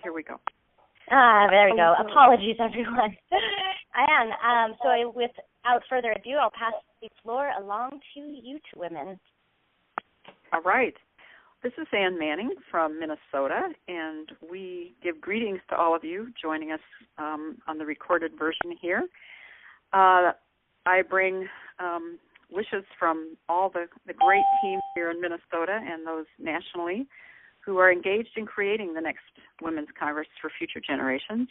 Here we go. There we go. Apologies, everyone. So without further ado, I'll pass the floor along to you two women. All right. This is Ann Manning from Minnesota, and we give greetings to all of you joining us on the recorded version here. I bring wishes from all the great teams here in Minnesota and those nationally who are engaged in creating the next Women's Congress for future generations.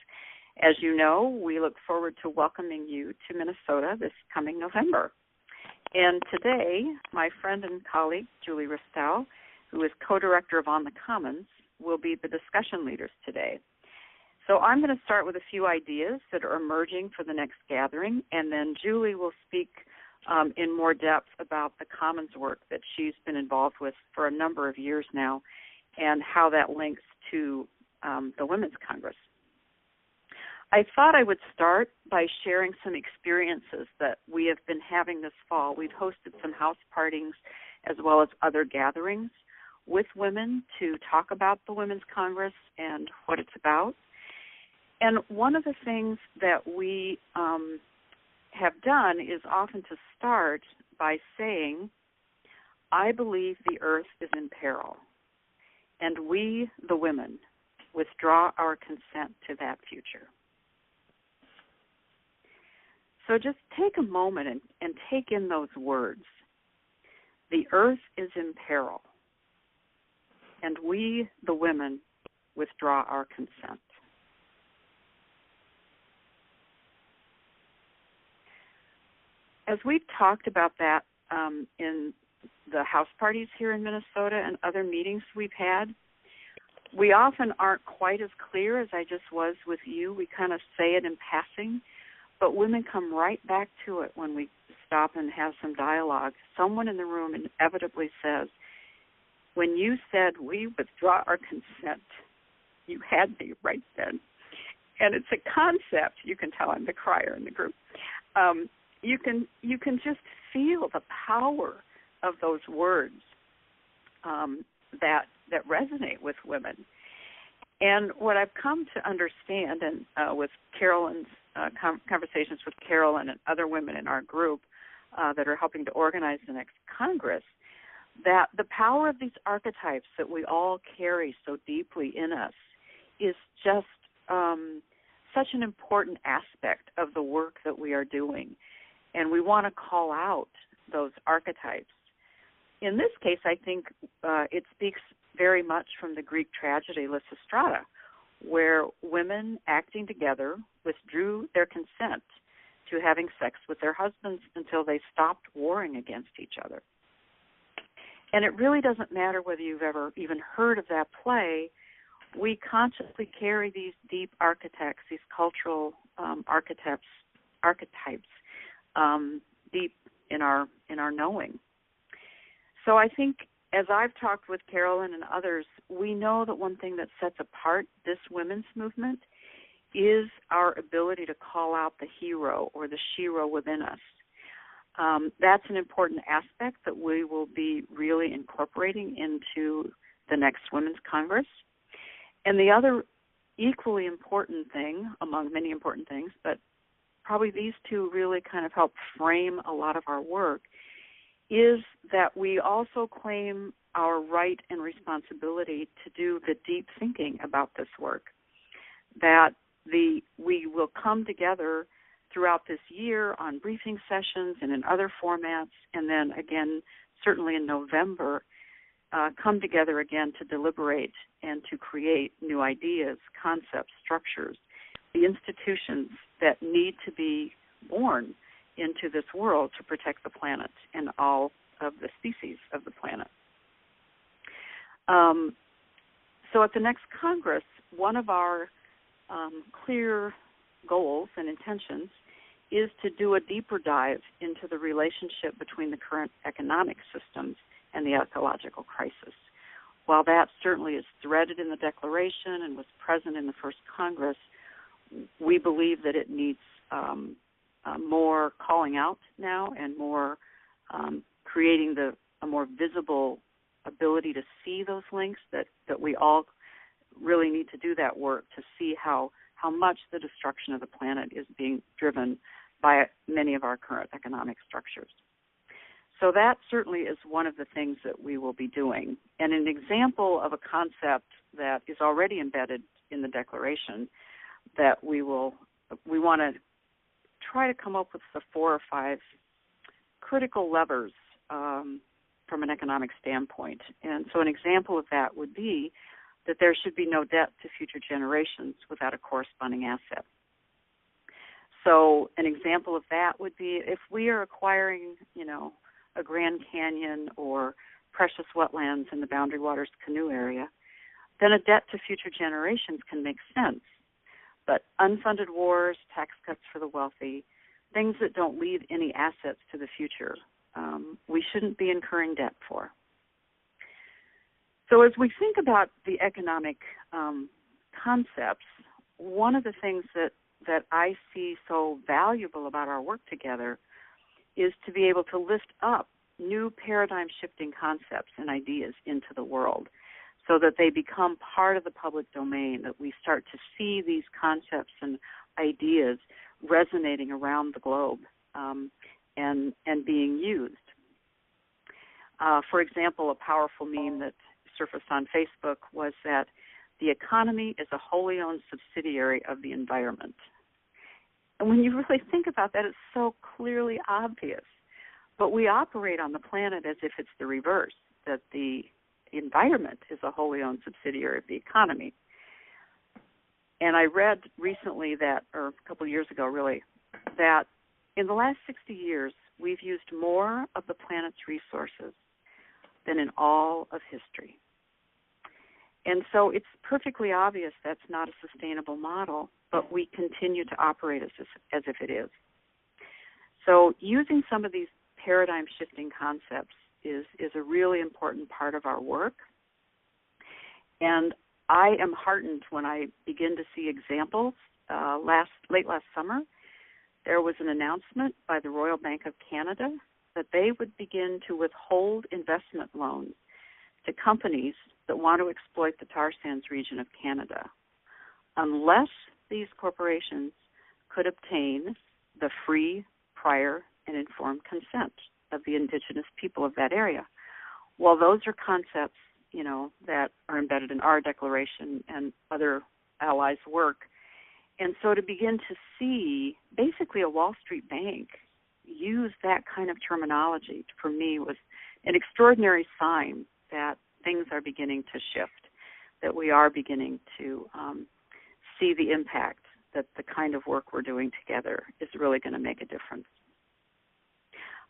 As you know, we look forward to welcoming you to Minnesota this coming November. And today, my friend and colleague, Julie Ristow, who is co-director of On the Commons, will be the discussion leaders today. So I'm going to start with a few ideas that are emerging for the next gathering, and then Julie will speak in more depth about the Commons work that she's been involved with for a number of years now and how that links to the Women's Congress. I thought I would start by sharing some experiences that we have been having this fall. We've hosted some house parties as well as other gatherings with women to talk about the Women's Congress and what it's about. And one of the things that we have done is often to start by saying, I believe the earth is in peril, and we, the women, withdraw our consent to that future. So just take a moment and take in those words. The earth is in peril, and we, the women, withdraw our consent. As we've talked about that in the house parties here in Minnesota and other meetings we've had, we often aren't quite as clear as I just was with you. We kind of say it in passing, but women come right back to it when we stop and have some dialogue. Someone in the room inevitably says, when you said we withdraw our consent, you had me right then. And it's a concept. You can tell I'm the crier in the group. You can just feel the power of those words that resonate with women. And what I've come to understand, and with Carolyn's conversations with Carolyn and other women in our group that are helping to organize the next Congress, that the power of these archetypes that we all carry so deeply in us is just such an important aspect of the work that we are doing. And we want to call out those archetypes. In this case, I think it speaks very much from the Greek tragedy Lysistrata, where women acting together withdrew their consent to having sex with their husbands until they stopped warring against each other. And it really doesn't matter whether you've ever even heard of that play. We consciously carry these deep archetypes, these cultural archetypes, deep in our knowing. So I think as I've talked with Carolyn and others, we know that one thing that sets apart this women's movement is our ability to call out the hero or the shero within us. That's an important aspect that we will be really incorporating into the next Women's Congress. And the other equally important thing, among many important things, but probably these two really kind of help frame a lot of our work, is that we also claim our right and responsibility to do the deep thinking about this work, that we will come together throughout this year on briefing sessions and in other formats, and then again, certainly in November, come together again to deliberate and to create new ideas, concepts, structures, the institutions that need to be born into this world to protect the planet and all of the species of the planet. So at the next Congress, one of our clear goals and intentions is to do a deeper dive into the relationship between the current economic systems and the ecological crisis. While that certainly is threaded in the Declaration and was present in the first Congress, we believe that it needs more calling out now and more creating a more visible ability to see those links that we all really need to do that work to see how much the destruction of the planet is being driven by many of our current economic structures. So that certainly is one of the things that we will be doing. And an example of a concept that is already embedded in the Declaration that we want to try to come up with the 4 or 5 critical levers from an economic standpoint. And so an example of that would be that there should be no debt to future generations without a corresponding asset. So an example of that would be if we are acquiring, a Grand Canyon or precious wetlands in the Boundary Waters Canoe area, then a debt to future generations can make sense. But unfunded wars, tax cuts for the wealthy, things that don't leave any assets to the future, we shouldn't be incurring debt for. So as we think about the economic concepts, one of the things that I see so valuable about our work together is to be able to lift up new paradigm-shifting concepts and ideas into the world so that they become part of the public domain, that we start to see these concepts and ideas resonating around the globe and being used. For example, a powerful meme that surfaced on Facebook was that the economy is a wholly owned subsidiary of the environment. And when you really think about that, it's so clearly obvious. But we operate on the planet as if it's the reverse, that the environment is a wholly owned subsidiary of the economy. And I read recently that, or a couple of years ago really, that in the last 60 years, we've used more of the planet's resources than in all of history. And so it's perfectly obvious that's not a sustainable model, but we continue to operate as if it is. So using some of these paradigm-shifting concepts is a really important part of our work. And I am heartened when I begin to see examples. Late last summer, there was an announcement by the Royal Bank of Canada that they would begin to withhold investment loans to companies that want to exploit the tar sands region of Canada, unless these corporations could obtain the free, prior, and informed consent of the indigenous people of that area. Well, those are concepts, that are embedded in our declaration and other allies' work. And so to begin to see basically a Wall Street bank use that kind of terminology, for me, was an extraordinary sign that things are beginning to shift, that we are beginning to see the impact that the kind of work we're doing together is really going to make a difference.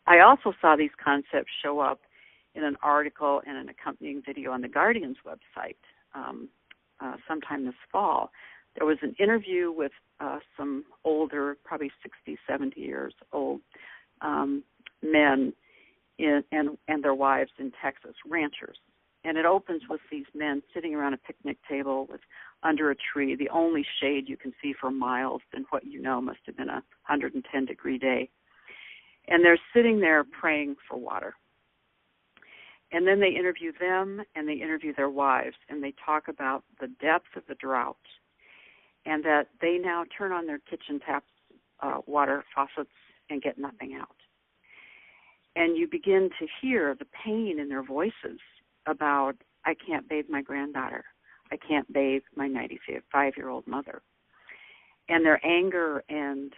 I also saw these concepts show up in an article and an accompanying video on the Guardian's website sometime this fall. There was an interview with some older, probably 60, 70 years old men and their wives in Texas, ranchers. And it opens with these men sitting around a picnic table under a tree, the only shade you can see for miles in what must have been a 110-degree day. And they're sitting there praying for water. And then they interview them and they interview their wives, and they talk about the depth of the drought and that they now turn on their kitchen taps, water faucets, and get nothing out. And you begin to hear the pain in their voices about, I can't bathe my granddaughter. I can't bathe my 95-year-old mother. And their anger and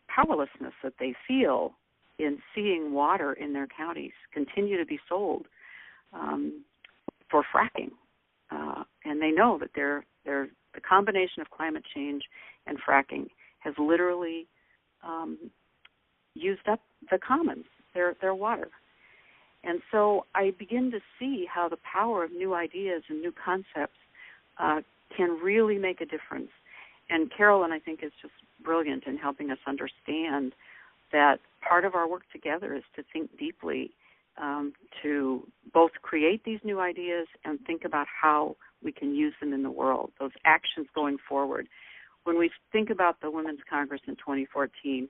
powerlessness that they feel in seeing water in their counties continue to be sold for fracking. And they know that the combination of climate change and fracking has literally used up the commons, their water. And so I begin to see how the power of new ideas and new concepts can really make a difference. And Carolyn, I think, is just brilliant in helping us understand that part of our work together is to think deeply, to both create these new ideas and think about how we can use them in the world, those actions going forward. When we think about the Women's Congress in 2014,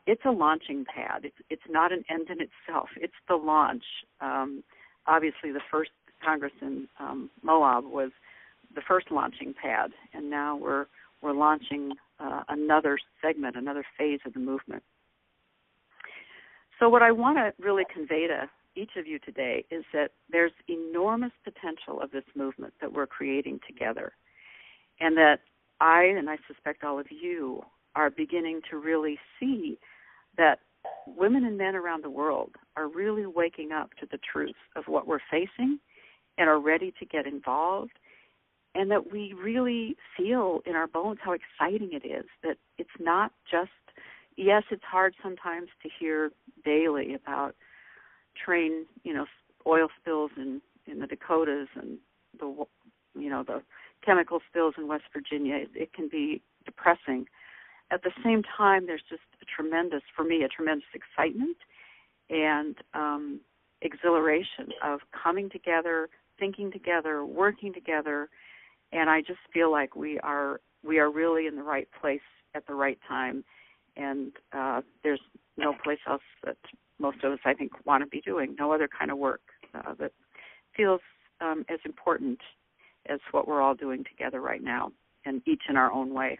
it's a launching pad. It's not an end in itself. It's the launch. Obviously, the first Congress in Moab was the first launching pad, and now we're launching another segment, another phase of the movement. So what I want to really convey to each of you today is that there's enormous potential of this movement that we're creating together, and that I suspect all of you, are beginning to really see that women and men around the world are really waking up to the truth of what we're facing and are ready to get involved, and that we really feel in our bones how exciting it is, that it's not just, yes, it's hard sometimes to hear daily about train, oil spills in the Dakotas and the chemical spills in West Virginia. It can be depressing. At the same time, there's just a tremendous excitement and exhilaration of coming together, thinking together, working together, and I just feel like we are really in the right place at the right time, and there's no place else that most of us, I think, want to be doing, no other kind of work that feels as important as what we're all doing together right now, and each in our own way.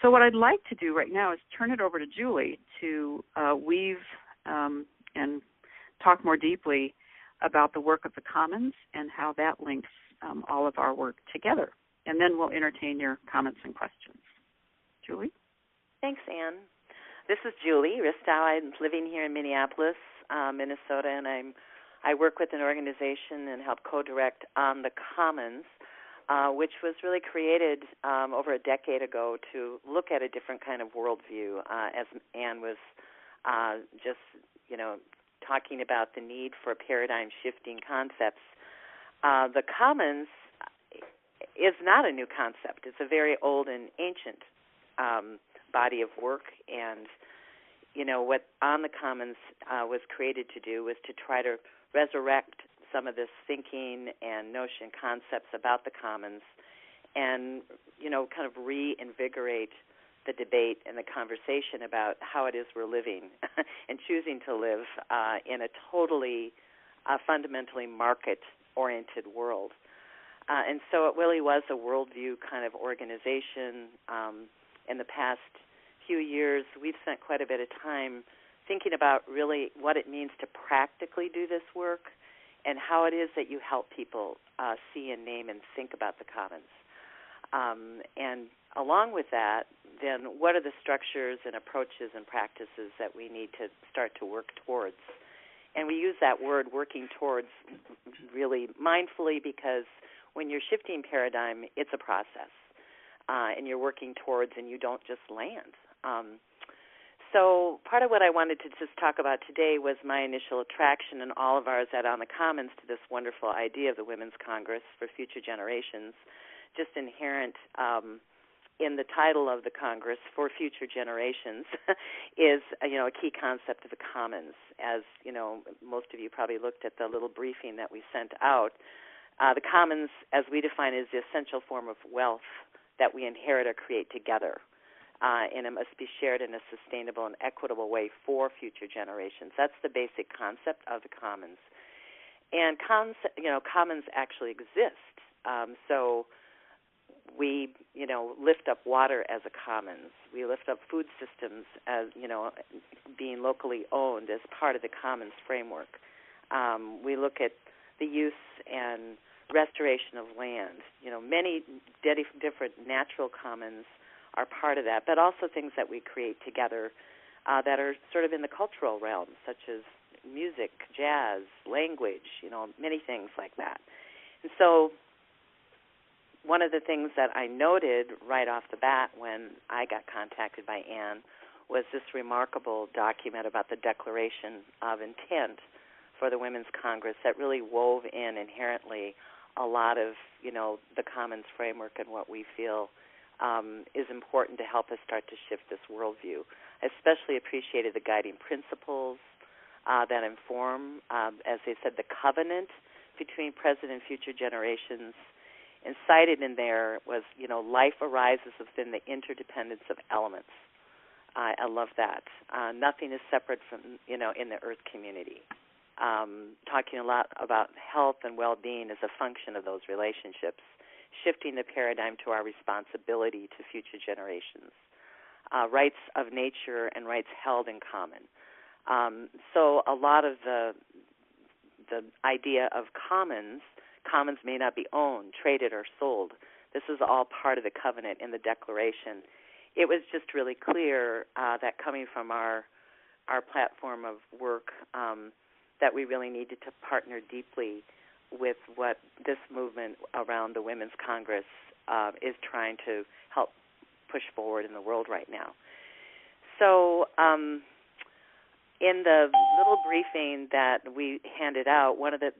So what I'd like to do right now is turn it over to Julie to weave and talk more deeply about the work of the Commons and how that links all of our work together. And then we'll entertain your comments and questions. Julie? Thanks, Anne. This is Julie Ristow. I'm living here in Minneapolis, Minnesota, and I work with an organization and help co-direct On the Commons, which was really created over a decade ago to look at a different kind of worldview, as Anne was talking about the need for paradigm-shifting concepts. The Commons is not a new concept. It's a very old and ancient body of work, and what On the Commons was created to do was to try to resurrect some of this thinking and notion concepts about the Commons and, kind of reinvigorate the debate and the conversation about how it is we're living and choosing to live in a totally fundamentally market-oriented world. And so it really was a worldview kind of organization. In the past few years, we've spent quite a bit of time thinking about really what it means to practically do this work and how it is that you help people see and name and think about the Commons. And along with that, then what are the structures and approaches and practices that we need to start to work towards? And we use that word working towards really mindfully, because when you're shifting paradigm, it's a process. And you're working towards, and you don't just land. So part of what I wanted to just talk about today was my initial attraction, and all of ours at On the Commons, to this wonderful idea of the Women's Congress for Future Generations. Just inherent in the title of the Congress, for Future Generations, is a key concept of the Commons. As most of you probably looked at the little briefing that we sent out. The Commons, as we define it, is the essential form of wealth that we inherit or create together, and it must be shared in a sustainable and equitable way for future generations. That's the basic concept of the Commons. And Commons actually exist. So we, lift up water as a Commons. We lift up food systems as, being locally owned as part of the Commons framework. We look at the use and restoration of land. Many different natural commons are part of that, but also things that we create together that are sort of in the cultural realm, such as music, jazz, language, many things like that. And so one of the things that I noted right off the bat when I got contacted by Anne was this remarkable document about the Declaration of Intent for the Women's Congress that really wove in inherently a lot of, the Commons framework and what we feel is important to help us start to shift this worldview. I especially appreciated the guiding principles that inform, as they said, the covenant between present and future generations. And cited in there was, life arises within the interdependence of elements. I love that. Nothing is separate from, in the earth community. Talking a lot about health and well-being as a function of those relationships. shifting the paradigm to our responsibility to future generations, rights of nature and rights held in common. So a lot of the idea of commons may not be owned, traded, or sold. This is all part of the covenant in the Declaration. It was just really clear that coming from our platform of work that we really needed to partner deeply with what this movement around the Women's Congress is trying to help push forward in the world right now. So in the little briefing that we handed out, one of the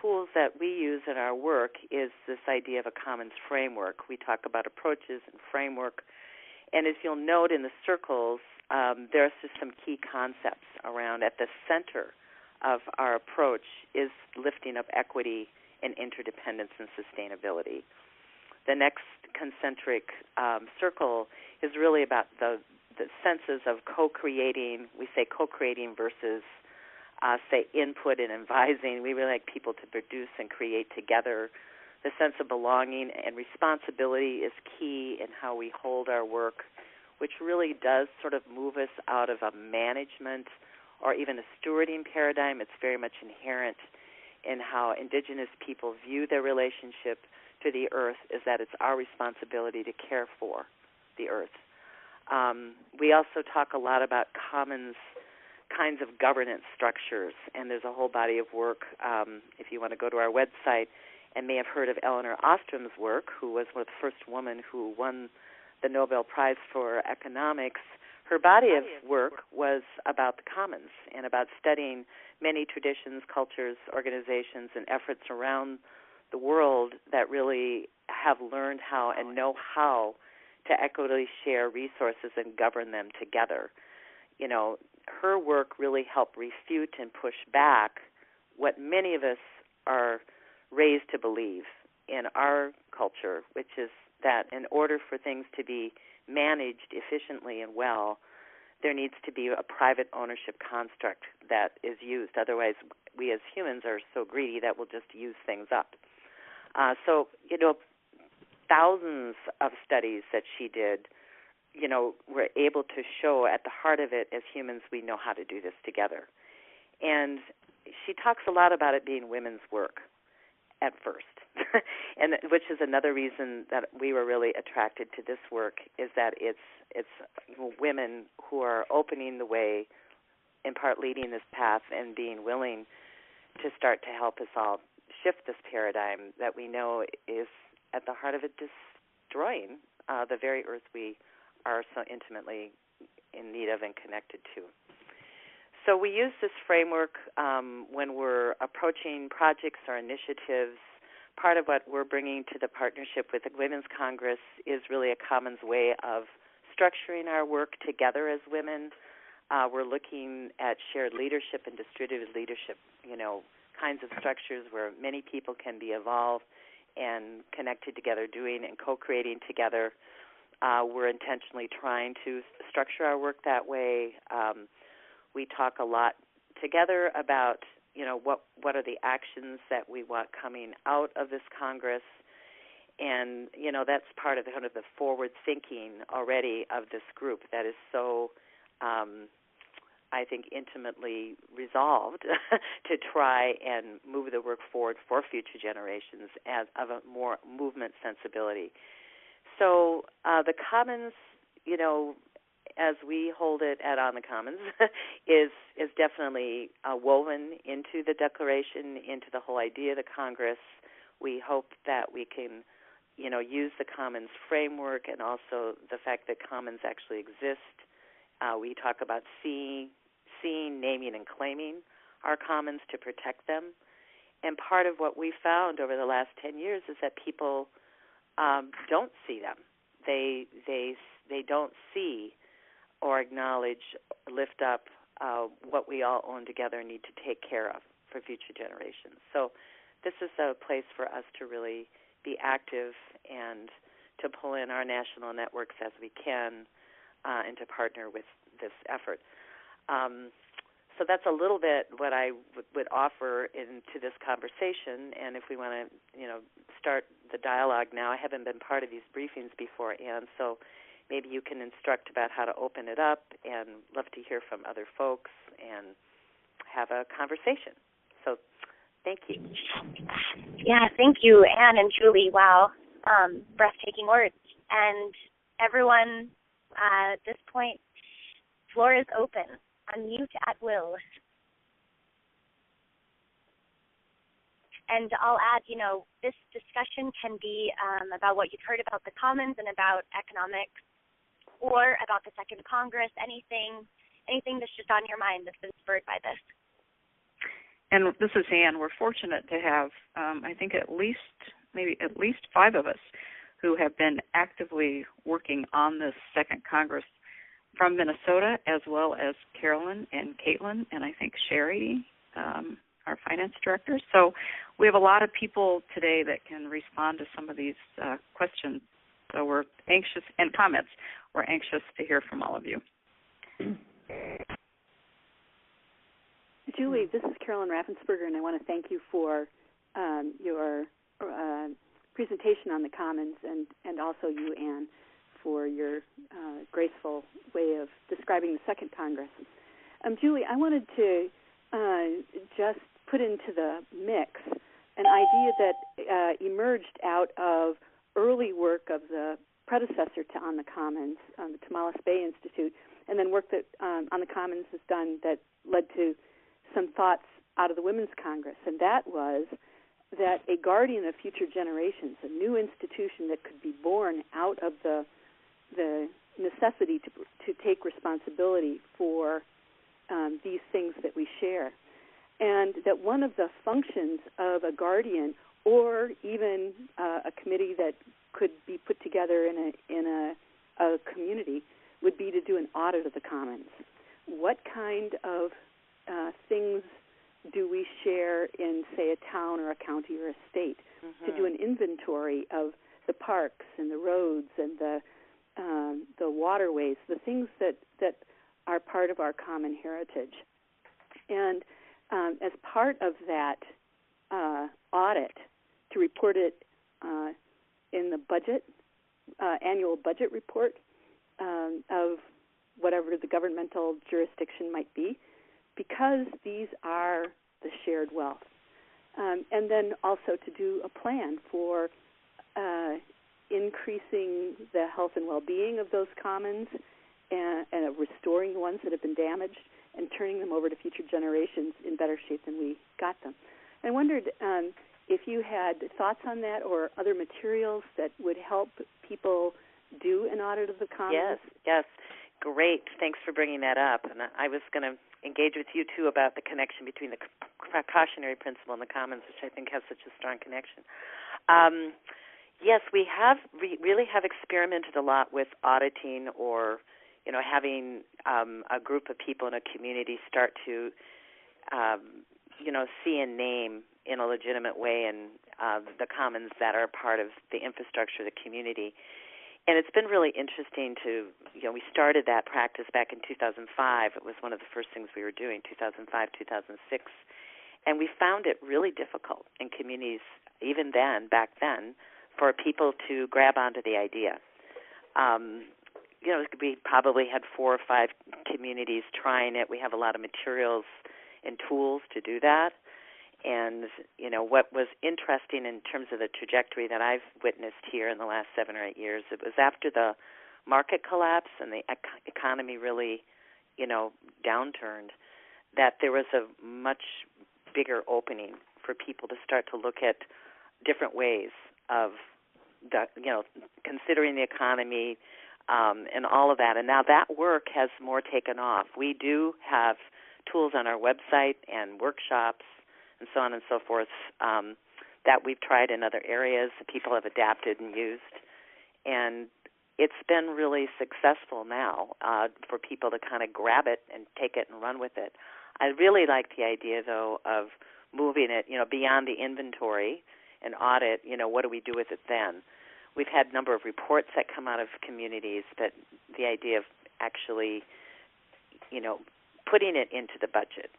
tools that we use in our work is this idea of a commons framework. We talk about approaches and framework. And as you'll note in the circles, there's just some key concepts around. At the center of our approach is lifting up equity and interdependence and sustainability. The next concentric circle is really about the senses of co-creating. We say co-creating versus, say, input and advising. We really like people to produce and create together. The sense of belonging and responsibility is key in how we hold our work, which really does sort of move us out of a management or even a stewarding paradigm. It's very much inherent in how Indigenous people view their relationship to the earth, is that it's our responsibility to care for the earth. We also talk a lot about commons kinds of governance structures, and there's a whole body of work. If you want to go to our website, and may have heard of Eleanor Ostrom's work, who was the first woman who won the Nobel Prize for Economics. Her body of work was about the commons and about studying many traditions, cultures, organizations, and efforts around the world that really have learned how and know how to equitably share resources and govern them together. You know, her work really helped refute and push back what many of us are raised to believe in our culture, which is that in order for things to be managed efficiently and well, there needs to be a private ownership construct that is used. Otherwise, we as humans are so greedy that we'll just use things up. So, thousands of studies that she did, were able to show at the heart of it, as humans, we know how to do this together. And she talks a lot about it being women's work at first, and which is another reason that we were really attracted to this work, is that it's women who are opening the way, in part leading this path and being willing to start to help us all shift this paradigm that we know is at the heart of it destroying the very earth we are so intimately in need of and connected to. So we use this framework when we're approaching projects or initiatives. Part of what we're bringing to the partnership with the Women's Congress is really a commons way of structuring our work together as women. We're looking at shared leadership and distributed leadership, kinds of structures where many people can be involved and connected together, doing and co-creating together. We're intentionally trying to structure our work that way. We talk a lot together about, what are the actions that we want coming out of this Congress. And, that's part of the forward thinking already of this group that is so, I think, intimately resolved to try and move the work forward for future generations as of a more movement sensibility. So the Commons, as we hold it at On the Commons, is definitely woven into the Declaration, into the whole idea of the Congress. We hope that we can, use the Commons framework and also the fact that Commons actually exist. We talk about seeing, naming, and claiming our Commons to protect them. And part of what we found over the last 10 years is that people don't see them. They don't see or acknowledge, lift up what we all own together and need to take care of for future generations. So this is a place for us to really be active and to pull in our national networks as we can and to partner with this effort. So that's a little bit what I would offer into this conversation. And if we want to, start the dialogue now, I haven't been part of these briefings before, Anne, so maybe you can instruct about how to open it up, and love to hear from other folks and have a conversation. So thank you. Yeah, thank you, Anne and Julie. Wow, breathtaking words. And everyone, at this point, floor is open. Unmute at will. And I'll add, this discussion can be about what you've heard about the Commons and about economics, or about the Second Congress, anything that's just on your mind that's been spurred by this. And this is Anne. We're fortunate to have, I think, at least 5 of us who have been actively working on this Second Congress from Minnesota, as well as Carolyn and Caitlin, and I think Sherry, our finance director. So we have a lot of people today that can respond to some of these questions. So we're anxious, and comments. We're anxious to hear from all of you. Julie, this is Carolyn Raffensperger, and I want to thank you for your presentation on the Commons, and also you, Anne, for your graceful way of describing the Second Congress. Julie, I wanted to just put into the mix an idea that emerged out of early work of the predecessor to On the Commons, the Tomales Bay Institute, and then work that On the Commons has done that led to some thoughts out of the Women's Congress, and that was that a guardian of future generations, a new institution that could be born out of the necessity to take responsibility for these things that we share, and that one of the functions of a guardian, or even a committee that could be put together in a community, would be to do an audit of the Commons. What kind of things do we share in, say, a town or a county or a state? Mm-hmm. To do an inventory of the parks and the roads and the waterways, the things that are part of our common heritage. And as part of that audit, to report it in the budget, annual budget report of whatever the governmental jurisdiction might be, because these are the shared wealth. And then also to do a plan for increasing the health and well-being of those commons and restoring the ones that have been damaged and turning them over to future generations in better shape than we got them. I wondered if you had thoughts on that or other materials that would help people do an audit of the commons. Yes. Great. Thanks for bringing that up. And I was going to engage with you, too, about the connection between the precautionary principle and the commons, which I think has such a strong connection. Yes, we really have experimented a lot with auditing, or having a group of people in a community start to see and name in a legitimate way and the commons that are part of the infrastructure of the community. And it's been really interesting to, we started that practice back in 2005. It was one of the first things we were doing, 2005, 2006. And we found it really difficult in communities, even then, back then, for people to grab onto the idea. We probably had 4 or 5 communities trying it. We have a lot of materials and tools to do that. And, what was interesting in terms of the trajectory that I've witnessed here in the last 7 or 8 years, it was after the market collapse and the economy really, downturned, that there was a much bigger opening for people to start to look at different ways of, considering the economy and all of that. And now that work has more taken off. We do have tools on our website and workshops and so on and so forth, that we've tried in other areas that people have adapted and used. And it's been really successful now for people to kind of grab it and take it and run with it. I really like the idea, though, of moving it, beyond the inventory and audit, what do we do with it then? We've had a number of reports that come out of communities, but the idea of actually, putting it into the budget,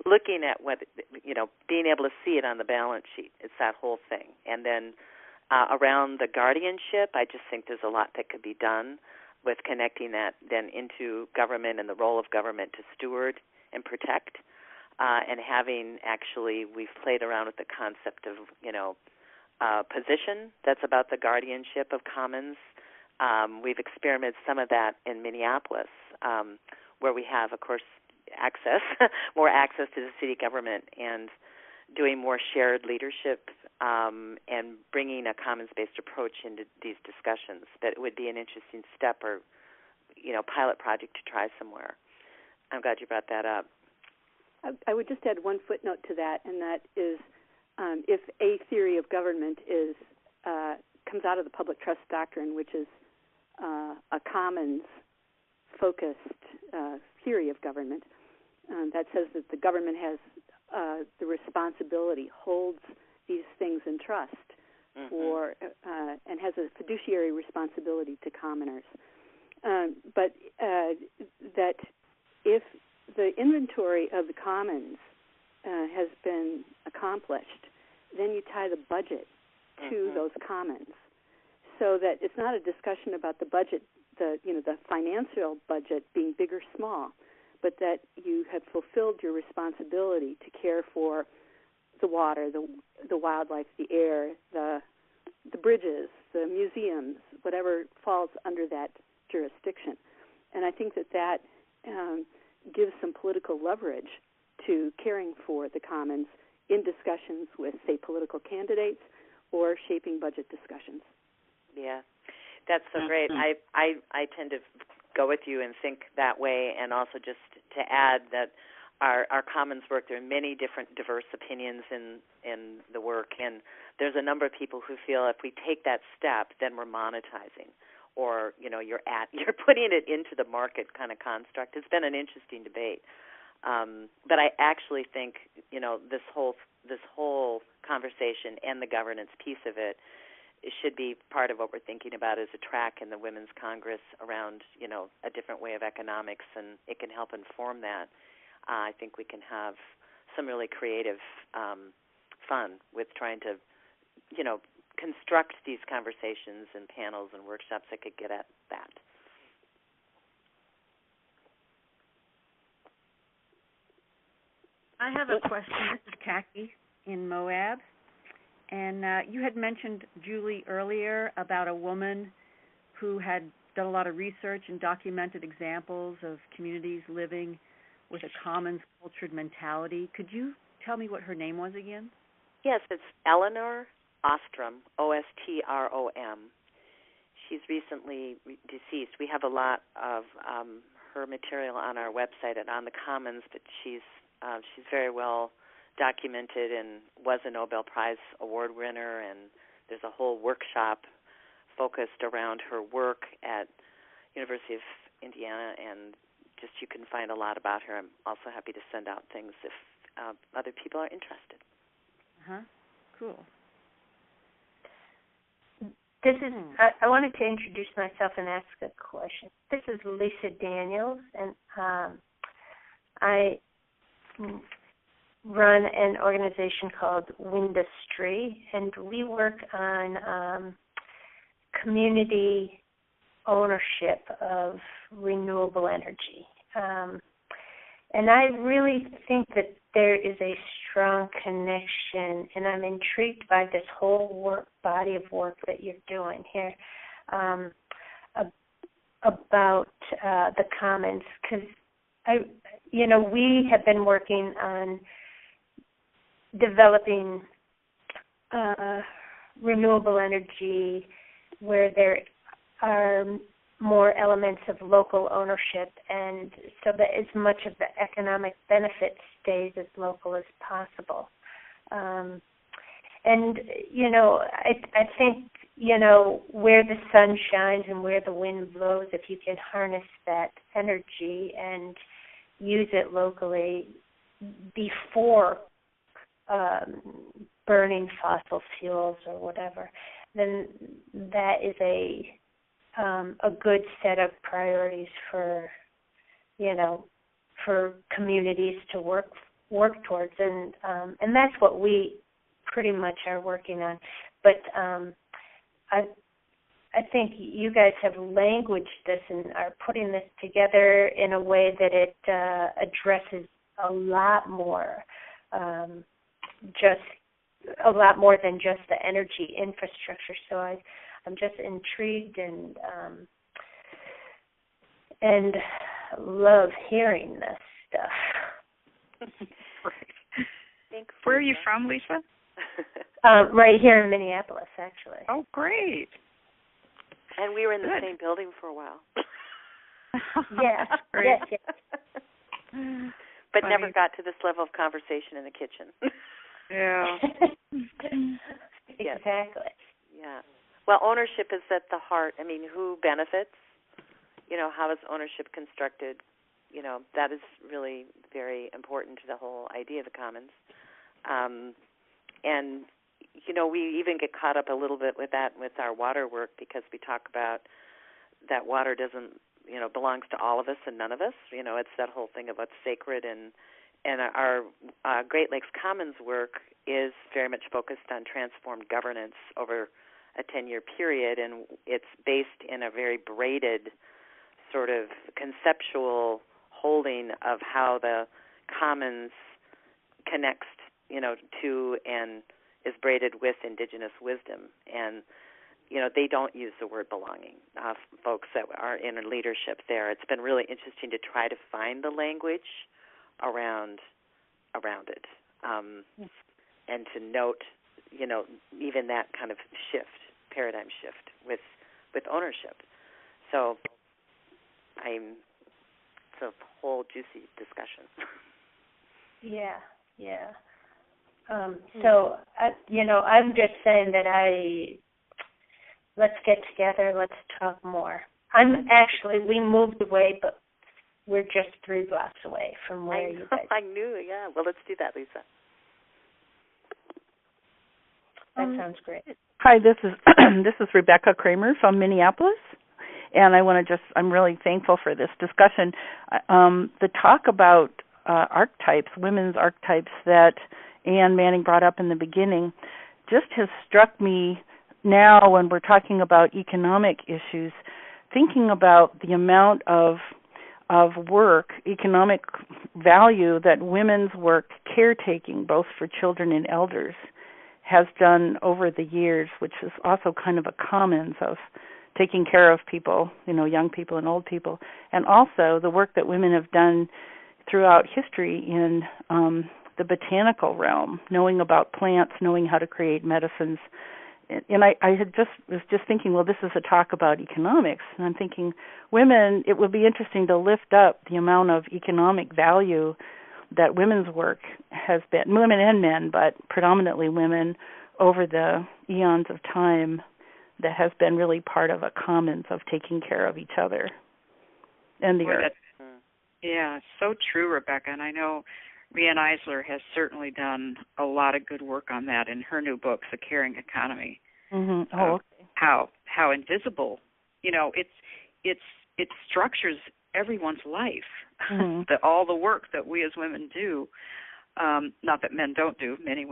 looking at what, being able to see it on the balance sheet. It's that whole thing. And then around the guardianship, I just think there's a lot that could be done with connecting that then into government and the role of government to steward and protect, and having we've played around with the concept of, position that's about the guardianship of commons. We've experimented some of that in Minneapolis, where we have, of course, more access to the city government and doing more shared leadership and bringing a commons-based approach into these discussions. That it would be an interesting step or, pilot project to try somewhere. I'm glad you brought that up. I would just add one footnote to that, and that is if a theory of government comes out of the public trust doctrine, which is a commons-focused theory of government, that says that the government has the responsibility, holds these things in trust for and has a fiduciary responsibility to commoners. But that if the inventory of the commons has been accomplished, then you tie the budget to those commons, so that it's not a discussion about the budget, the financial budget being big or small, but that you have fulfilled your responsibility to care for the water, the wildlife, the air, the bridges, the museums, whatever falls under that jurisdiction. And I think that gives some political leverage to caring for the commons in discussions with, say, political candidates or shaping budget discussions. Yeah, that's so great. I tend to go with you and think that way, and also just to add that our commons work, there are many different diverse opinions in the work, and there's a number of people who feel if we take that step, then we're monetizing, or you're putting it into the market kind of construct. It's been an interesting debate, but I actually think this whole conversation and the governance piece of it should be part of what we're thinking about as a track in the Women's Congress around a different way of economics, and it can help inform that. I think we can have some really creative fun with trying to construct these conversations and panels and workshops that could get at that. I have a question. This is Khaki in Moab. And you had mentioned, Julie, earlier about a woman who had done a lot of research and documented examples of communities living with a commons-cultured mentality. Could you tell me what her name was again? Yes, it's Eleanor Ostrom, Ostrom. She's recently deceased. We have a lot of her material on our website and on the Commons, but she's very well documented and was a Nobel Prize award winner, and there's a whole workshop focused around her work at University of Indiana, and just you can find a lot about her. I'm also happy to send out things if other people are interested. Cool. This is. I wanted to introduce myself and ask a question. This is Lisa Daniels, and I run an organization called Windustry, and we work on community ownership of renewable energy. And I really think that there is a strong connection, and I'm intrigued by this whole body of work that you're doing here about the commons, because we have been working on developing renewable energy where there are more elements of local ownership, and so that as much of the economic benefit stays as local as possible. And, I think, where the sun shines and where the wind blows, if you can harness that energy and use it locally before burning fossil fuels or whatever, then that is a good set of priorities for, for communities to work towards, and that's what we pretty much are working on. But I think you guys have languaged this and are putting this together in a way that it addresses a lot more, just a lot more than just the energy infrastructure. So I'm just intrigued and love hearing this stuff. Right. Thanks. Where are you from, Lisa? Right here in Minneapolis, actually. Oh, great. And we were in the Good. same building for a while. Yes, Great. yes. But Funny. never got to this level of conversation in the kitchen. Yeah. Yes. Exactly. Yeah. Well, ownership is at the heart. I mean, who benefits? How is ownership constructed? That is really very important to the whole idea of the commons. And we even get caught up a little bit with that with our water work, because we talk about that water doesn't, belongs to all of us and none of us. It's that whole thing about sacred, and our Great Lakes Commons work is very much focused on transformed governance over a 10-year period, and it's based in a very braided sort of conceptual holding of how the commons connects, to and is braided with indigenous wisdom. And, they don't use the word belonging, folks that are in leadership there. It's been really interesting to try to find the language around it, and to note, even that kind of paradigm shift with ownership. So it's a whole juicy discussion. Yeah. So, I'm just saying that let's get together, let's talk more. We moved away, but we're just 3 blocks away from where you guys are. I knew, yeah. Well, let's do that, Lisa. That sounds great. Hi, this is Rebecca Kramer from Minneapolis, and I'm really thankful for this discussion. The talk about archetypes, women's archetypes that Ann Manning brought up in the beginning, just has struck me now when we're talking about economic issues, thinking about the amount of work, economic value that women's work, caretaking, both for children and elders, has done over the years, which is also kind of a commons of taking care of people, young people and old people, and also the work that women have done throughout history in the botanical realm, knowing about plants, knowing how to create medicines. And I was just thinking, well, this is a talk about economics, and I'm thinking, women, it would be interesting to lift up the amount of economic value that women's work has been, women and men, but predominantly women, over the eons of time, that has been really part of a commons of taking care of each other and the earth. Yeah, so true, Rebecca. And I know Rianne Eisler has certainly done a lot of good work on that in her new book, The Caring Economy. Mm-hmm. Oh, okay. How invisible, it structures everyone's life. Mm-hmm. All the work that we as women do, not that men don't do, many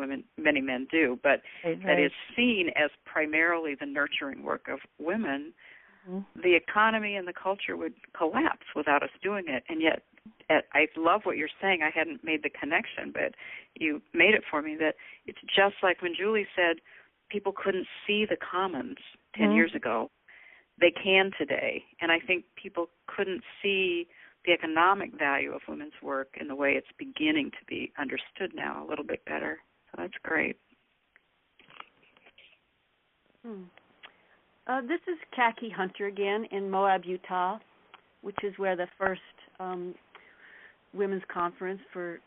men do, but right. That is seen as primarily the nurturing work of women. Mm-hmm. The economy and the culture would collapse without us doing it. And yet, I love what you're saying. I hadn't made the connection, but you made it for me, that it's just like when Julie said people couldn't see the commons 10 mm-hmm. years ago. They can today. And I think people couldn't see the economic value of women's work in the way it's beginning to be understood now a little bit better. So that's great. This is Khaki Hunter again in Moab, Utah, which is where the first women's conference for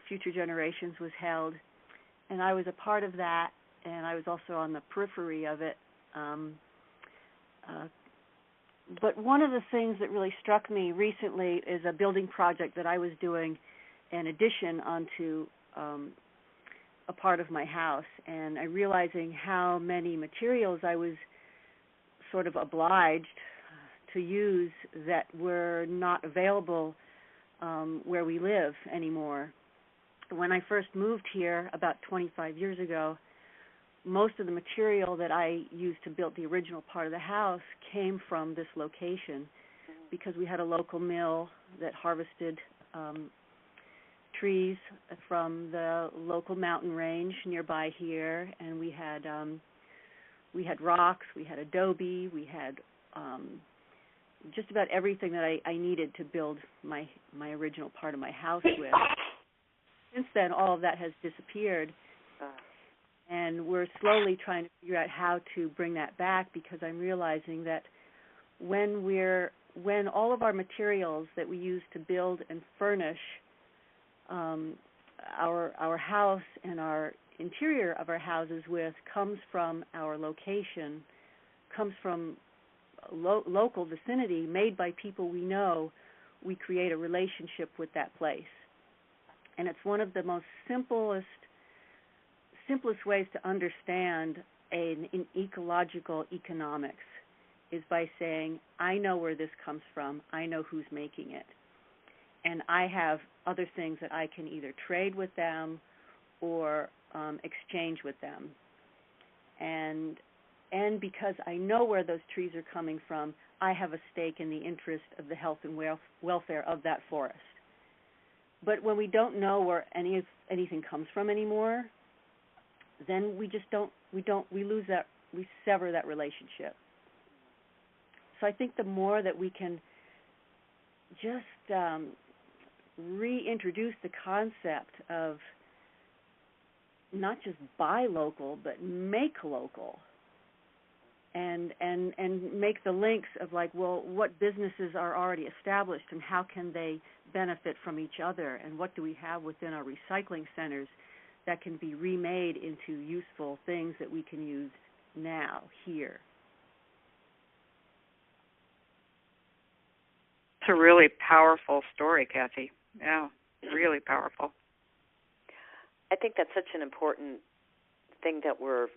future generations was held. And I was a part of that, and I was also on the periphery of it. But one of the things that really struck me recently is a building project that I was doing in addition onto a part of my house, and I realizing how many materials I was sort of obliged to use that were not available where we live anymore. When I first moved here about 25 years ago, most of the material that I used to build the original part of the house came from this location, because we had a local mill that harvested trees from the local mountain range nearby here, and we had rocks, we had adobe, we had just about everything that I needed to build my original part of my house with. Since then, all of that has disappeared, and we're slowly trying to figure out how to bring that back, because I'm realizing that when all of our materials that we use to build and furnish our house and our interior of our houses with comes from our location, comes from local vicinity, made by people we know, we create a relationship with that place. And it's one of the most simplest ways to understand an ecological economics is by saying, I know where this comes from, I know who's making it, and I have other things that I can either trade with them or exchange with them. And because I know where those trees are coming from, I have a stake in the interest of the health and welfare of that forest. But when we don't know where anything comes from anymore, then we lose that, we sever that relationship. So I think the more that we can just reintroduce the concept of not just buy local, but make local, and make the links of like, well, what businesses are already established and how can they benefit from each other, and what do we have within our recycling centers that can be remade into useful things that we can use now, here. It's a really powerful story, Kathy. Yeah, really powerful. I think that's such an important thing that we're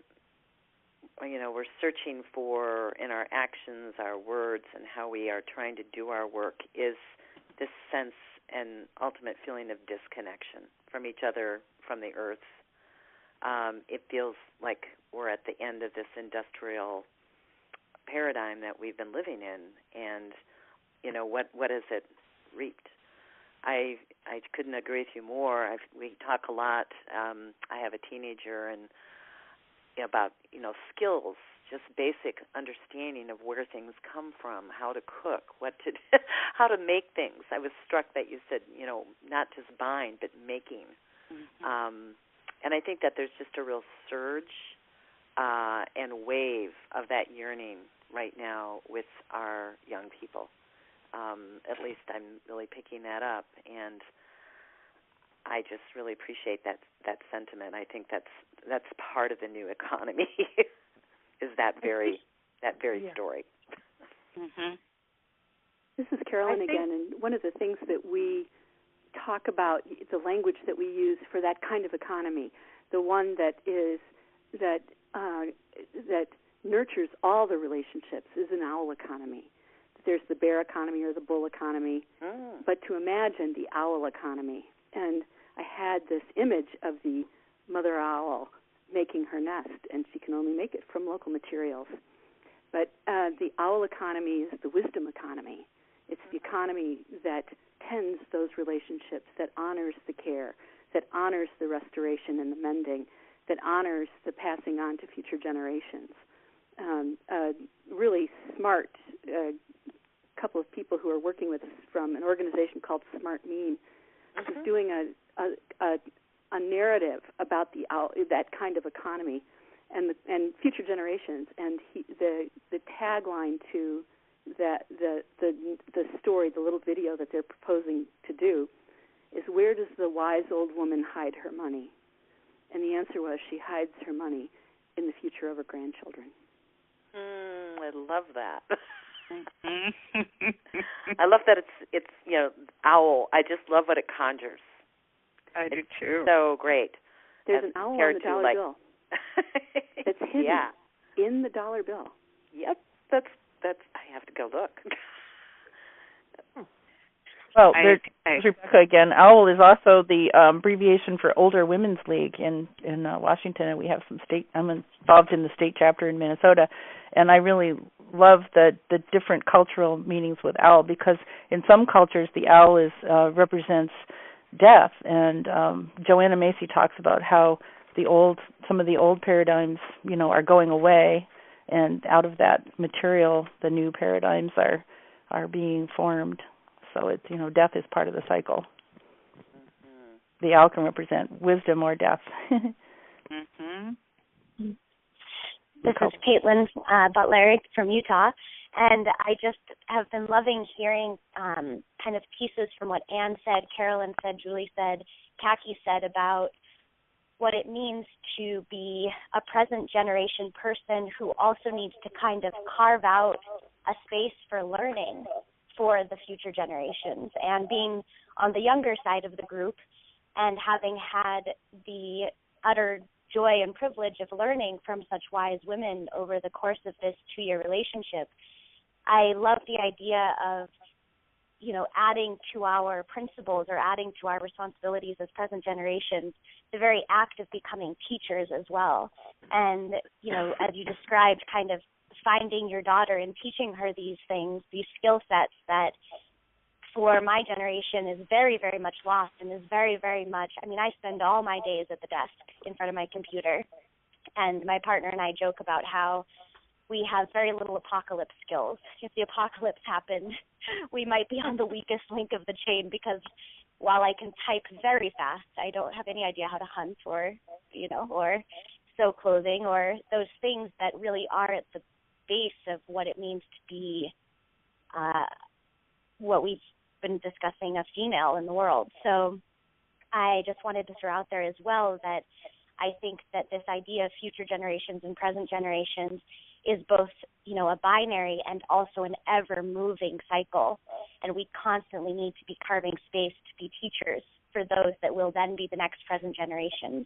searching for in our actions, our words, and how we are trying to do our work, is this sense and ultimate feeling of disconnection from each other, from the earth. It feels like we're at the end of this industrial paradigm that we've been living in, and what has it reaped? I couldn't agree with you more. We talk a lot. I have a teenager, and about skills, just basic understanding of where things come from, how to cook, how to make things. I was struck that you said not just buying but making, and I think that there's just a real surge and wave of that yearning right now with our young people. At least I'm really picking that up, and I just really appreciate that sentiment. I think that's part of the new economy is that very story. Mm-hmm. This is Carolyn again, and one of the things that we talk about, the language that we use for that kind of economy, the one that nurtures all the relationships, is an owl economy. There's the bear economy or the bull economy, but to imagine the owl economy. And I had this image of the mother owl making her nest, and she can only make it from local materials. But the owl economy is the wisdom economy. It's the economy that tends those relationships, that honors the care, that honors the restoration and the mending, that honors the passing on to future generations. Really smart couple of people who are working with us from an organization called Smart Mean is doing a narrative about that kind of economy and future generations. And the tagline to the story, the little video that they're proposing to do, is, where does the wise old woman hide her money? And the answer was, she hides her money in the future of her grandchildren. I love that. I love that it's owl. I just love what it conjures. I do too. So great. There's an owl on the dollar bill. It's hidden in the dollar bill. Yep, that's. I have to go look. Well, there's Rebecca again. OWL is also the abbreviation for Older Women's League in Washington, and we have some state. I'm involved in the state chapter in Minnesota, and I really love the different cultural meanings with owl, because in some cultures the owl represents death, and Joanna Macy talks about how some of the old paradigms, are going away, and out of that material the new paradigms are being formed. So it's, death is part of the cycle. Mm-hmm. The owl can represent wisdom or death. Mm-hmm. This is Caitlin Butler from Utah, and I just have been loving hearing kind of pieces from what Anne said, Carolyn said, Julie said, Kaki said about what it means to be a present generation person who also needs to kind of carve out a space for learning for the future generations, and being on the younger side of the group and having had the utter joy and privilege of learning from such wise women over the course of this 2-year relationship. I love the idea of, adding to our principles or adding to our responsibilities as present generations, the very act of becoming teachers as well. And, as you described, kind of finding your daughter and teaching her these things, these skill sets that for my generation is very, very much lost, and is very, very much, I spend all my days at the desk in front of my computer, and my partner and I joke about how we have very little apocalypse skills. If the apocalypse happened, we might be on the weakest link of the chain, because while I can type very fast, I don't have any idea how to hunt or sew clothing or those things that really are at the base of what it means to be what we've been discussing, a female in the world. So I just wanted to throw out there as well that I think that this idea of future generations and present generations is both, a binary and also an ever-moving cycle. And we constantly need to be carving space to be teachers for those that will then be the next present generations.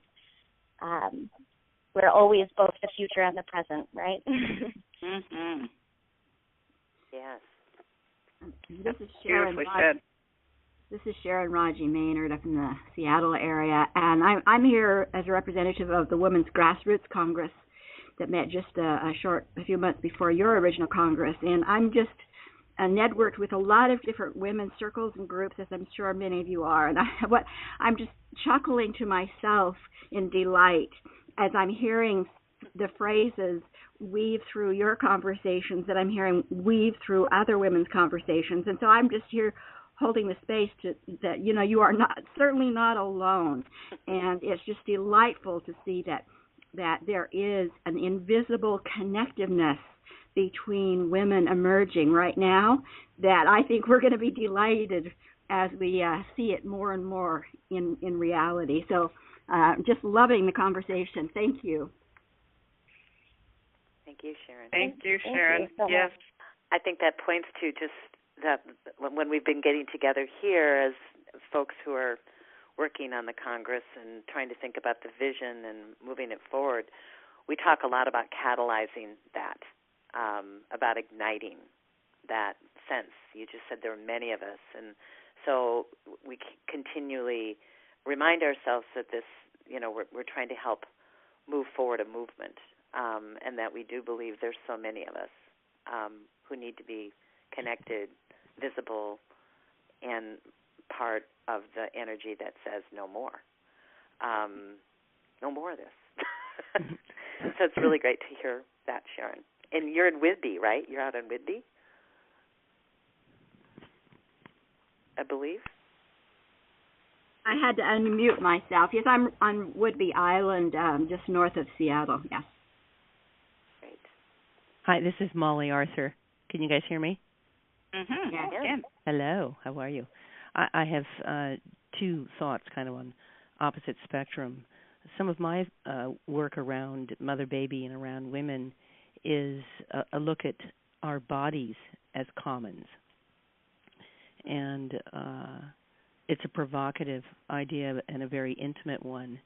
We're always both the future and the present, right? Mm-hmm. Yes. This is Sharon. This is Sharon Raji Maynard up in the Seattle area, and I'm here as a representative of the Women's Grassroots Congress that met just a few months before your original Congress, and I'm just networked with a lot of different women's circles and groups, as I'm sure many of you are, and I'm just chuckling to myself in delight as I'm hearing the phrases weave through your conversations that I'm hearing weave through other women's conversations. And so I'm just here holding the space that you are certainly not alone. And it's just delightful to see that there is an invisible connectiveness between women emerging right now that I think we're going to be delighted as we see it more and more in reality. So just loving the conversation. Thank you. Thank you, Sharon. Thank you, Sharon. Thank you so yes. much. I think that points to just that when we've been getting together here as folks who are working on the Congress and trying to think about the vision and moving it forward, we talk a lot about catalyzing that, about igniting that sense. You just said there are many of us, and so we continually remind ourselves that this, we're trying to help move forward a movement, and that we do believe there's so many of us who need to be connected, visible, and part of the energy that says no more. No more of this. So it's really great to hear that, Sharon. And you're in Whidbey, right? You're out in Whidbey, I believe. I had to unmute myself. Yes, I'm on Whidbey Island, just north of Seattle. Yes. Great. Hi, this is Molly Arthur. Can you guys hear me? Mm-hmm. Yeah. Hello. How are you? I have two thoughts kind of on opposite spectrum. Some of my work around mother-baby and around women is a look at our bodies as commons. And it's a provocative idea and a very intimate one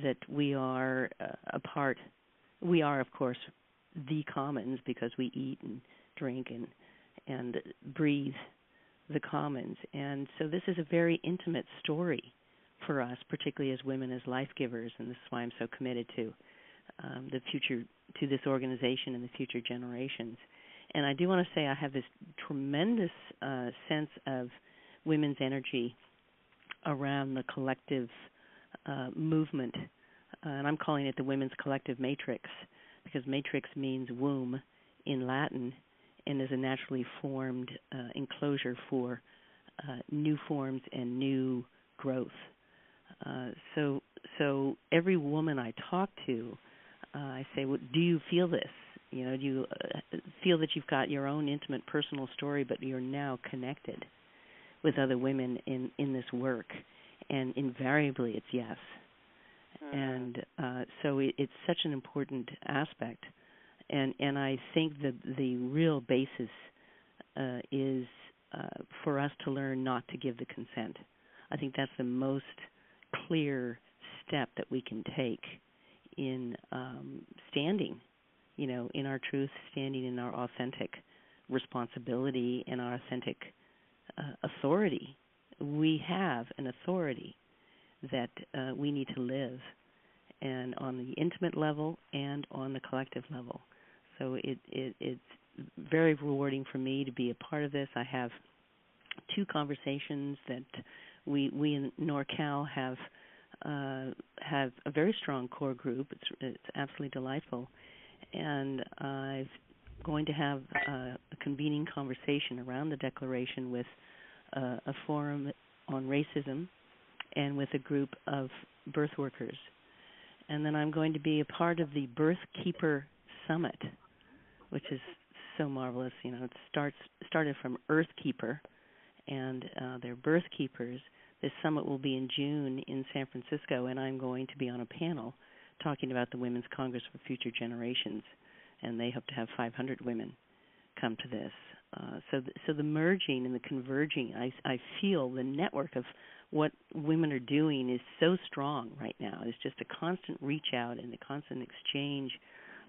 that we are a part. We are, of course, the commons because we eat and drink and breathe the commons. And so this is a very intimate story for us, particularly as women, as life givers, and this is why I'm so committed to the future, to this organization and the future generations. And I do want to say I have this tremendous sense of women's energy around the collective movement, and I'm calling it the Women's Collective Matrix, because matrix means womb in Latin and is a naturally formed enclosure for new forms and new growth. So every woman I talk to, I say, well, do you feel this? Do you feel that you've got your own intimate personal story, but you're now connected with other women in this work? And invariably it's yes. And so it's such an important aspect. And I think that the real basis is for us to learn not to give the consent. I think that's the most clear step that we can take in standing, in our truth, standing in our authentic responsibility and our authentic authority. We have an authority that we need to live, and on the intimate level and on the collective level. So it's very rewarding for me to be a part of this. I have 2 conversations that we in NorCal have a very strong core group. It's absolutely delightful, and I'm going to have a convening conversation around the Declaration with a forum on racism and with a group of birth workers. And then I'm going to be a part of the Birth Keeper Summit, which is so marvelous. It started from Earth Keeper, and they're birth keepers. This summit will be in June in San Francisco, and I'm going to be on a panel talking about the Women's Congress for Future Generations, and they hope to have 500 women come to this. So the merging and the converging, I feel the network of what women are doing is so strong right now. It's just a constant reach out and a constant exchange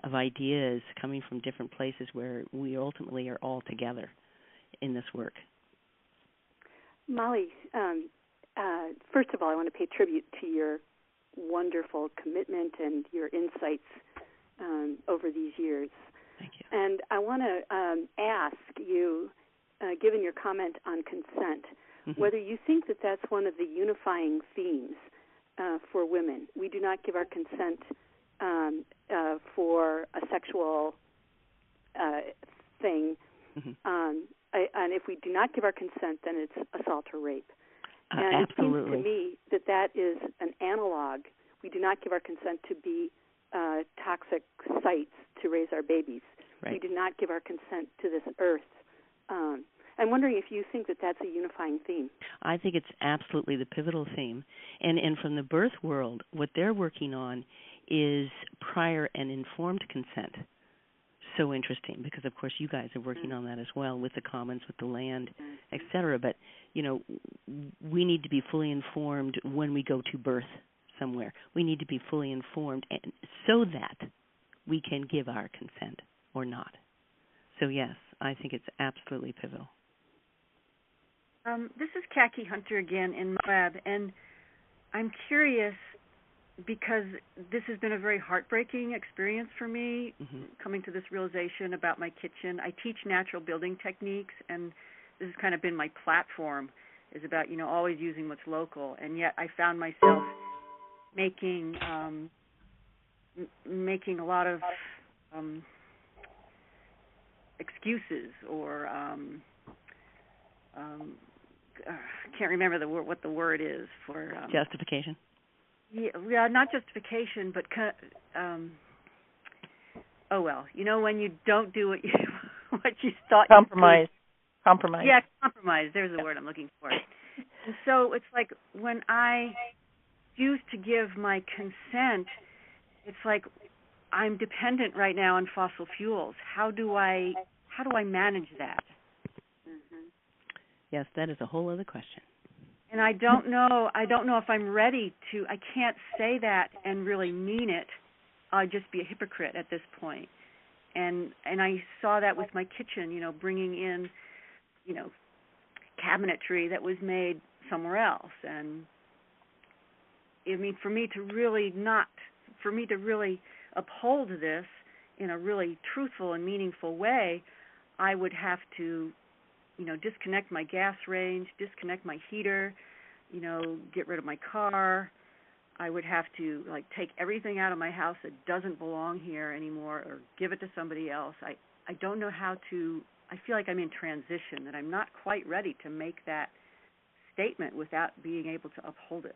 of ideas coming from different places where we ultimately are all together in this work. Molly, first of all, I want to pay tribute to your wonderful commitment and your insights over these years. Thank you. And I want to ask you, given your comment on consent, whether you think that that's one of the unifying themes for women. We do not give our consent for a sexual thing, and if we do not give our consent, then it's assault or rape. And absolutely. It seems to me that is an analog. We do not give our consent to be toxic sites to raise our babies. Right. We do not give our consent to this earth. I'm wondering if you think that that's a unifying theme. I think it's absolutely the pivotal theme. And from the birth world, what they're working on is prior and informed consent. So interesting, because, of course, you guys are working on that as well with the commons, with the land, et cetera. But, we need to be fully informed when we go to birth somewhere. We need to be fully informed and so that we can give our consent or not. So, yes, I think it's absolutely pivotal. This is Khaki Hunter again in Moab, and I'm curious because this has been a very heartbreaking experience for me, coming to this realization about my kitchen. I teach natural building techniques, and this has kind of been my platform, is about, always using what's local, and yet I found myself making a lot of excuses or I can't remember what the word is for justification. Yeah, not justification, but when you don't do what you thought. Compromise. Yeah, compromise. There's the word I'm looking for. And so it's like when I refuse to give my consent, it's like I'm dependent right now on fossil fuels. How do I manage that? Yes, that is a whole other question. And I don't know if I'm ready to. I can't say that and really mean it. I'd just be a hypocrite at this point. And I saw that with my kitchen, bringing in, cabinetry that was made somewhere else. And I mean, for me to really uphold this in a really truthful and meaningful way, I would have to, disconnect my gas range, disconnect my heater, get rid of my car. I would have to take everything out of my house that doesn't belong here anymore, or give it to somebody else. I don't know how to. I feel like I'm in transition, that I'm not quite ready to make that statement without being able to uphold it.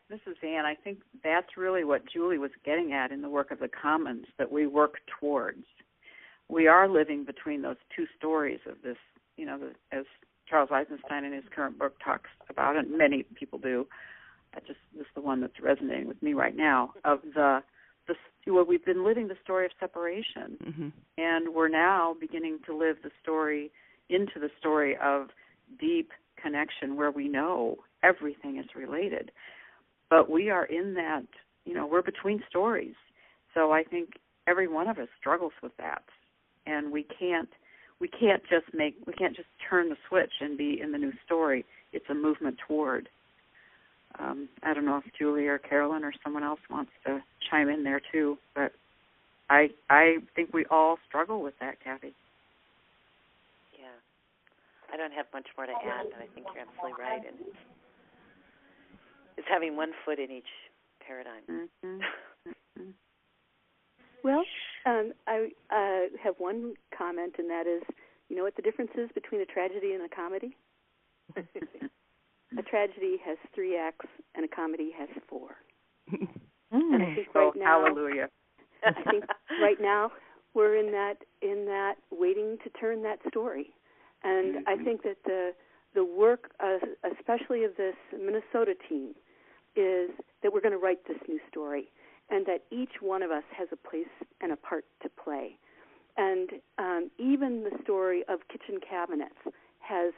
This is Anne. I think that's really what Julie was getting at in the work of the Commons, that we work towards. We are living between those two stories of this, as Charles Eisenstein in his current book talks about, and many people do. This is the one that's resonating with me right now, of we've been living the story of separation, mm-hmm. and we're now beginning to live into the story of deep connection, where we know everything is related. But we are in that, we're between stories. So I think every one of us struggles with that, and we can't just turn the switch and be in the new story. It's a movement toward. I don't know if Julie or Carolyn or someone else wants to chime in there too, but I think we all struggle with that, Kathy. Yeah. I don't have much more to add, but I think you're absolutely right. And it's having one foot in each paradigm. Mm-hmm. Mm-hmm. Well, I have one comment, and that is, you know what the difference is between a tragedy and a comedy? A tragedy has 3 acts, and a comedy has 4. And I think right now, hallelujah. I think right now we're in that waiting to turn that story, and I think that the work, especially of this Minnesota team, is that we're going to write this new story, and that each one of us has a place and a part to play. And even the story of kitchen cabinets has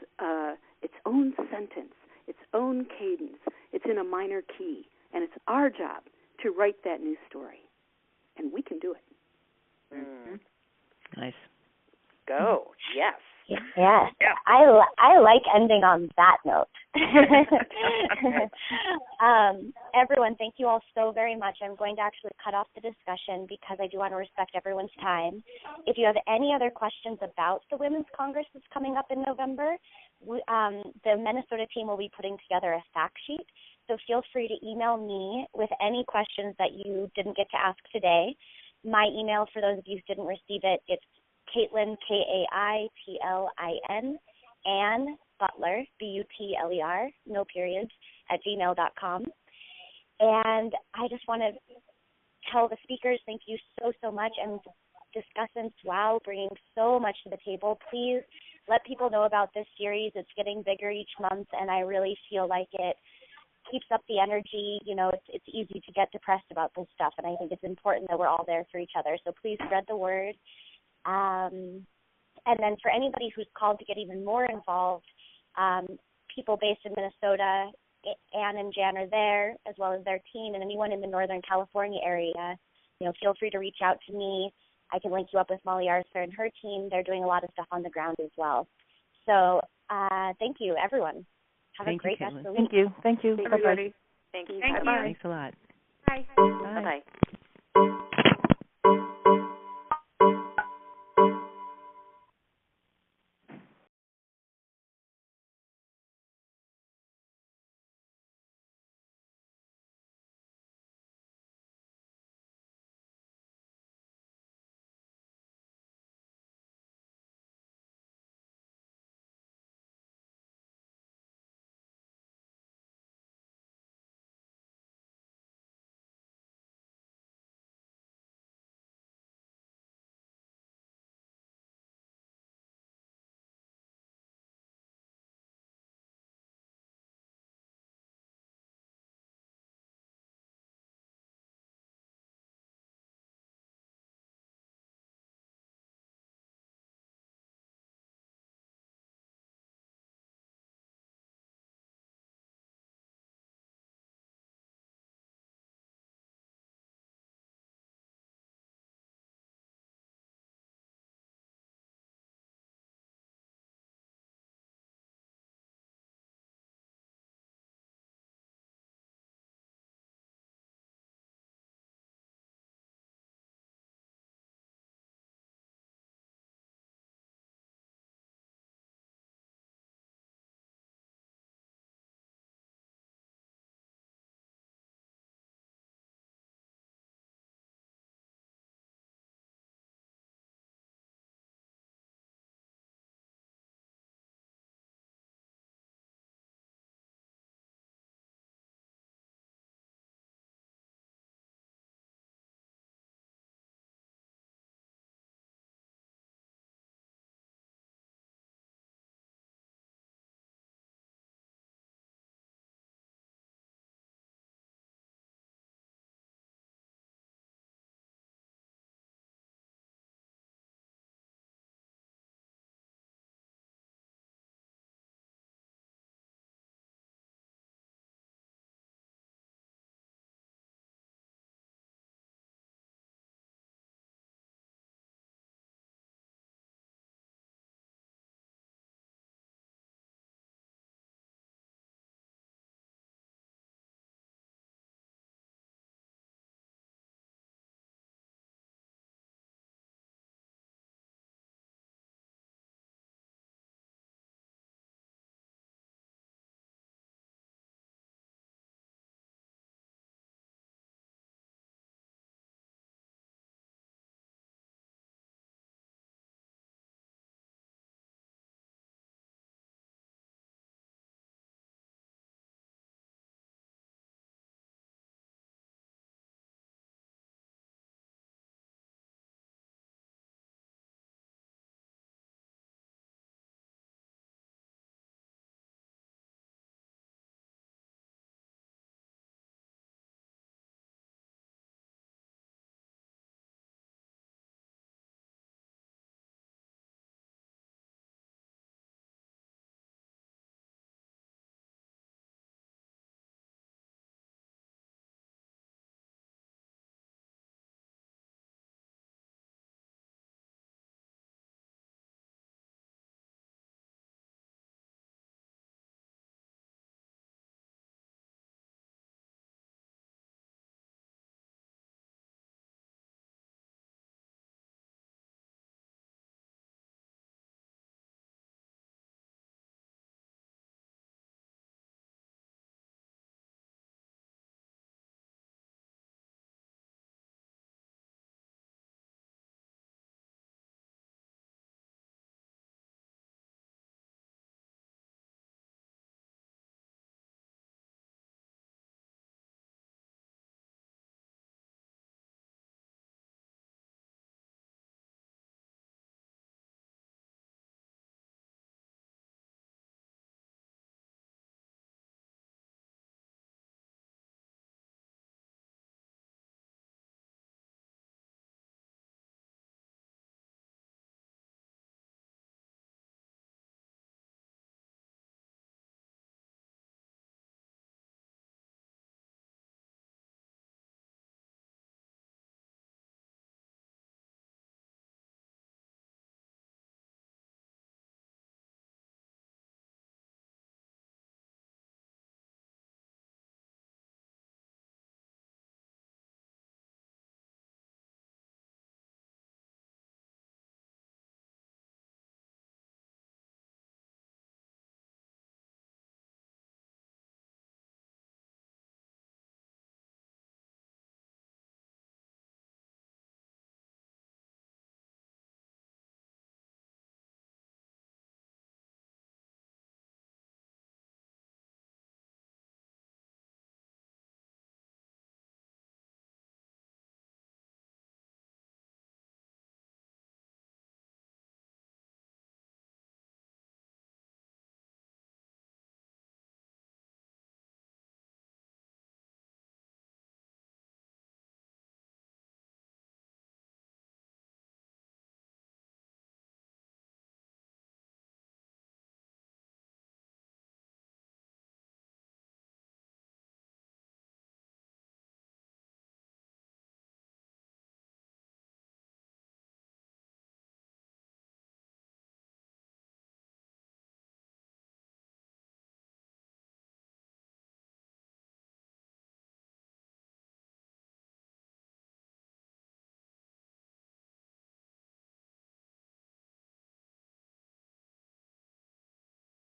its own sentence, its own cadence. It's in a minor key, and it's our job to write that new story, and we can do it. Nice. Go. Yes. Yes. Yeah. I like ending on that note. Everyone, thank you all so very much. I'm going to actually cut off the discussion because I do want to respect everyone's time. If you have any other questions about the Women's Congress that's coming up in November, the Minnesota team will be putting together a fact sheet. So feel free to email me with any questions that you didn't get to ask today. My email, for those of you who didn't receive it, it's Caitlin, Kaitlin, Ann Butler, Butler, no periods, @gmail.com. And I just want to tell the speakers thank you so much, and discussants, wow, bringing so much to the table. Please let people know about this series. It's getting bigger each month, and I really feel like it keeps up the energy. It's easy to get depressed about this stuff, and I think it's important that we're all there for each other. So please spread the word. And then for anybody who's called to get even more involved, people based in Minnesota, Ann and Jan are there, as well as their team, and anyone in the Northern California area, feel free to reach out to me. I can link you up with Molly Arthur and her team. They're doing a lot of stuff on the ground as well. So thank you, everyone. Have a great rest of the week. Thank you. Thank you, everybody. Thank you. Thank you. Thanks a lot. Bye. Bye-bye.